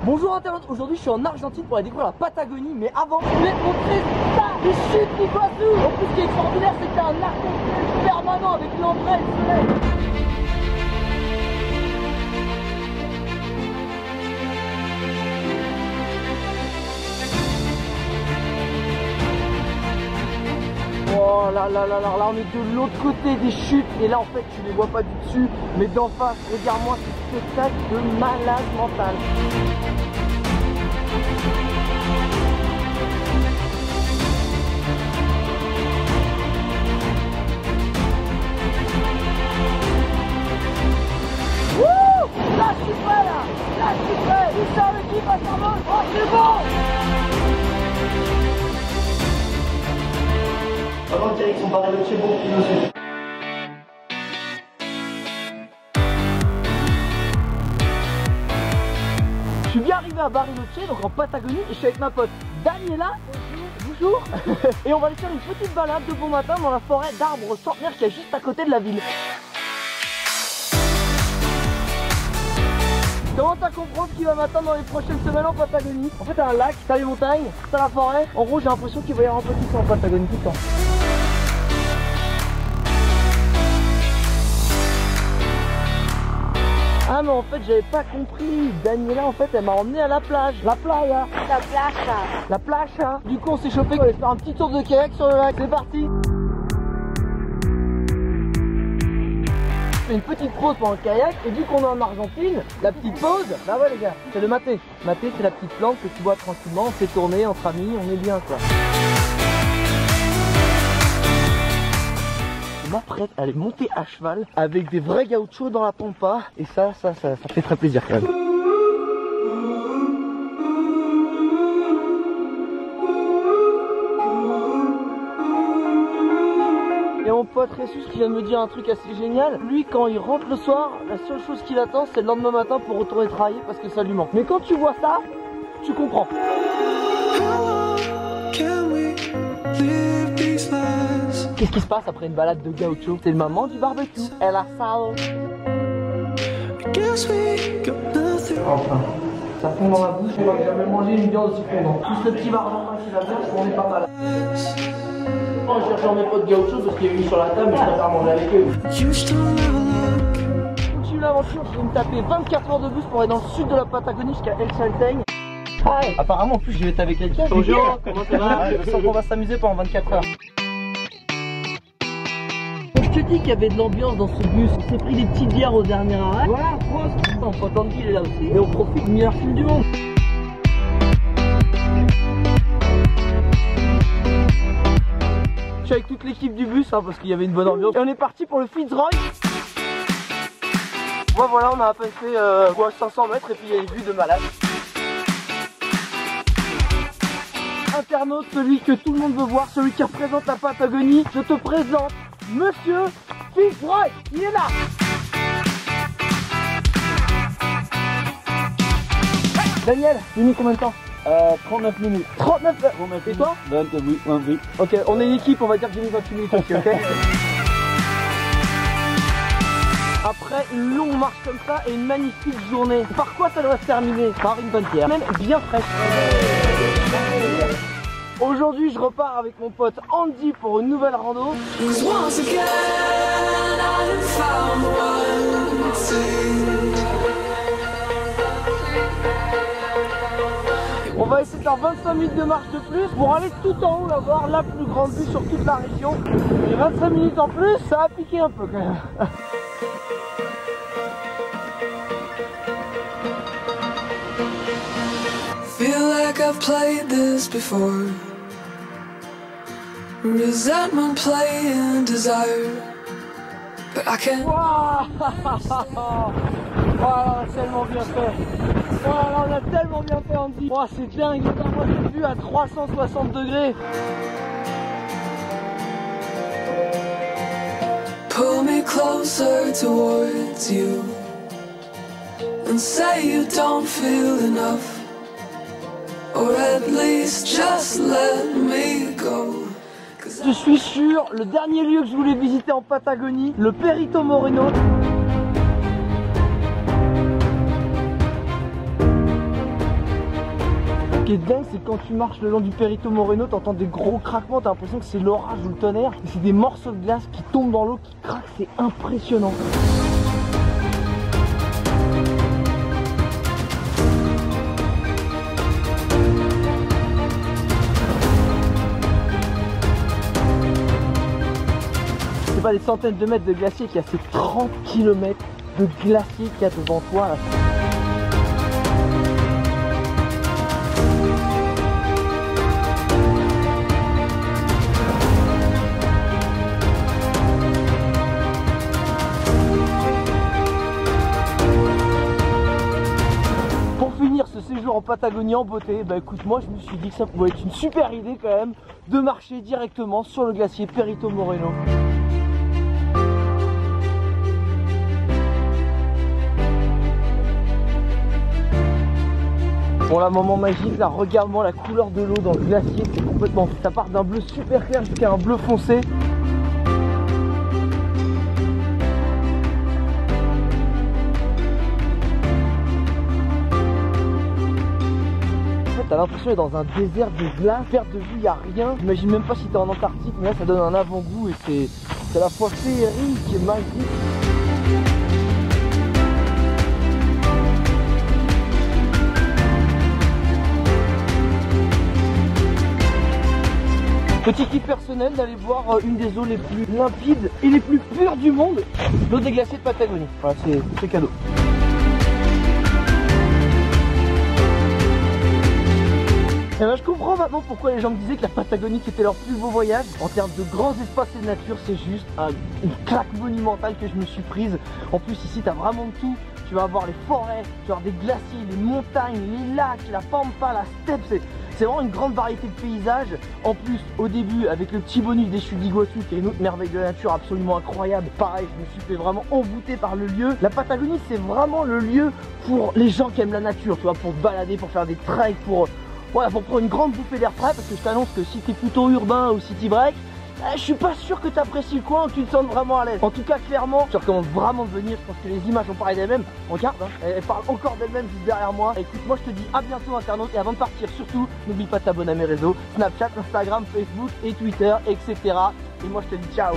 Bonjour internaute, aujourd'hui je suis en Argentine pour aller découvrir la Patagonie, mais avant je voulais te montrer ça, les chutes d'Iguazu. En plus ce qui est extraordinaire c'est que t'as un arc-en-ciel permanent avec l'ombre et le soleil. Oh là là là là, là on est de l'autre côté des chutes et là en fait tu les vois pas du dessus mais d'en face, regarde-moi ce spectacle de malade mental. Wouh, là je suis prêt là je suis prêt, tout ça l'équipe à s'envoler, oh c'est bon. Avant direction Bariloche, bon, aussi. Je suis bien arrivé à Bariloche, donc en Patagonie, et je suis avec ma pote Daniela. Bonjour. Et on va aller faire une petite balade de bon matin dans la forêt d'arbres centenaires qui est juste à côté de la ville. Comment t'as compris ce qui va m'attendre dans les prochaines semaines en Patagonie? En fait t'as un lac, t'as les montagnes, t'as la forêt. En gros j'ai l'impression qu'il va y avoir un peu tout ça en Patagonie tout le temps. Ah mais en fait j'avais pas compris. Daniela en fait elle m'a emmené à la plage. La playa. La plaza. La plage. Du coup on s'est chauffé, on allait faire un petit tour de kayak sur le lac. C'est parti. Une petite pause pendant le kayak et vu qu'on est en Argentine, la petite pause, bah ouais les gars, c'est le maté. Maté c'est la petite plante que tu bois tranquillement, on fait tourner entre amis, on est bien quoi. Je m'apprête à aller monter à cheval avec des vrais gauchos dans la pampa et ça fait très plaisir quand même. Et mon pote Ressus qui vient de me dire un truc assez génial. Lui quand il rentre le soir, la seule chose qu'il attend c'est le lendemain matin pour retourner travailler parce que ça lui manque. Mais quand tu vois ça, tu comprends. Qu'est-ce qui se passe après une balade de gaucho? C'est le moment du barbecue. El asado. Enfin, ça fond dans la bouche, on va jamais manger une viande aussi fondante. Plus le petit argentin qui va bien, on est pas mal. Oh, je cherche mes potes gauchos parce qu'il est venu sur la table, mais je préfère manger avec eux. Continue l'aventure, je vais me taper 24 heures de bus pour aller dans le sud de la Patagonie jusqu'à El Chaltén. Hi. Apparemment en plus je vais être avec quelqu'un. Bonjour, comment ça va? Je sens qu'on va s'amuser pendant 24 heures. Je te dis qu'il y avait de l'ambiance dans ce bus. On s'est pris des petites bières au dernier arrêt. Voilà, Prost. Mon pote Andy il est là aussi. Et on profite du meilleur film du monde. Je suis avec toute l'équipe du bus hein, parce qu'il y avait une bonne ambiance. Et on est parti pour le Fitzroy. Bon, voilà, on a à peine fait 500 mètres et puis il y a une vue de malade. Internaute, celui que tout le monde veut voir, celui qui représente la Patagonie, je te présente Monsieur Fitzroy, il est là. Daniel, tu as mis combien de temps? 39 minutes. 39 et toi? 28. Ok, on est une équipe, on va dire que j'ai mis 28 minutes aussi, ok? Après une longue marche comme ça et une magnifique journée, par quoi ça doit se terminer? Par une bonne bière, même bien fraîche. Aujourd'hui je repars avec mon pote Andy pour une nouvelle rando. On va essayer de faire 25 minutes de marche de plus pour aller tout en haut là voir la plus grande vue sur toute la région. Et 25 minutes en plus, ça a piqué un peu quand même. Feel like I've played this before. Resentment playing desire. But I can't. Wow. Voilà, on a tellement bien fait. Voilà, on a tellement bien fait Andy. Wow, c'est dingue, moi j'ai vu à 360 degrés. Pull me closer towards you and say you don't feel enough. Or at least just let me go. Je suis sûr, le dernier lieu que je voulais visiter en Patagonie, le Perito Moreno. Ce qui est dingue, c'est quand tu marches le long du Perito Moreno, t'entends des gros craquements, t'as l'impression que c'est l'orage ou le tonnerre. Et c'est des morceaux de glace qui tombent dans l'eau, qui craquent, c'est impressionnant. C'est pas des centaines de mètres de glacier qu'il y a, c'est 30 km de glacier qu'il y a devant toi là. Pour finir ce séjour en Patagonie en beauté, bah écoute, moi je me suis dit que ça pouvait être une super idée quand même de marcher directement sur le glacier Perito Moreno. Bon là, moment magique, là, regarde-moi la couleur de l'eau dans le glacier, c'est complètement fou. Ça part d'un bleu super clair jusqu'à un bleu foncé. T'as l'impression d'être dans un désert de glace, perte de vue, y a rien. J'imagine même pas si t'es en Antarctique, mais là ça donne un avant-goût et c'est à la fois féerique et magique. Petit kiff personnel d'aller boire une des eaux les plus limpides et les plus pures du monde, l'eau des glaciers de Patagonie. Voilà, c'est cadeau. Et ben, je comprends maintenant pourquoi les gens me disaient que la Patagonie c'était leur plus beau voyage. En termes de grands espaces et de nature, c'est juste une claque monumentale que je me suis prise. En plus ici t'as vraiment de tout. Tu vas avoir les forêts, tu vas avoir des glaciers, les montagnes, les lacs, la pampa, la steppe. C'est vraiment une grande variété de paysages. En plus, au début, avec le petit bonus des chutes d'Iguaçu, qui est une autre merveille de la nature absolument incroyable. Pareil, je me suis fait vraiment envoûter par le lieu. La Patagonie, c'est vraiment le lieu pour les gens qui aiment la nature, tu vois, pour te balader, pour faire des treks, pour prendre une grande bouffée d'air frais. Parce que je t'annonce que si t'es plutôt urbain ou city break, je suis pas sûr que tu apprécies le coin ou que tu te sens vraiment à l'aise. En tout cas, clairement, je te recommande vraiment de venir. Je pense que les images ont parlé d'elles-mêmes. Regarde, hein, elles parlent encore d'elles-mêmes juste derrière moi. Et écoute, moi je te dis à bientôt internaute. Et avant de partir, surtout, n'oublie pas de t'abonner à mes réseaux Snapchat, Instagram, Facebook et Twitter, etc. Et moi je te dis ciao.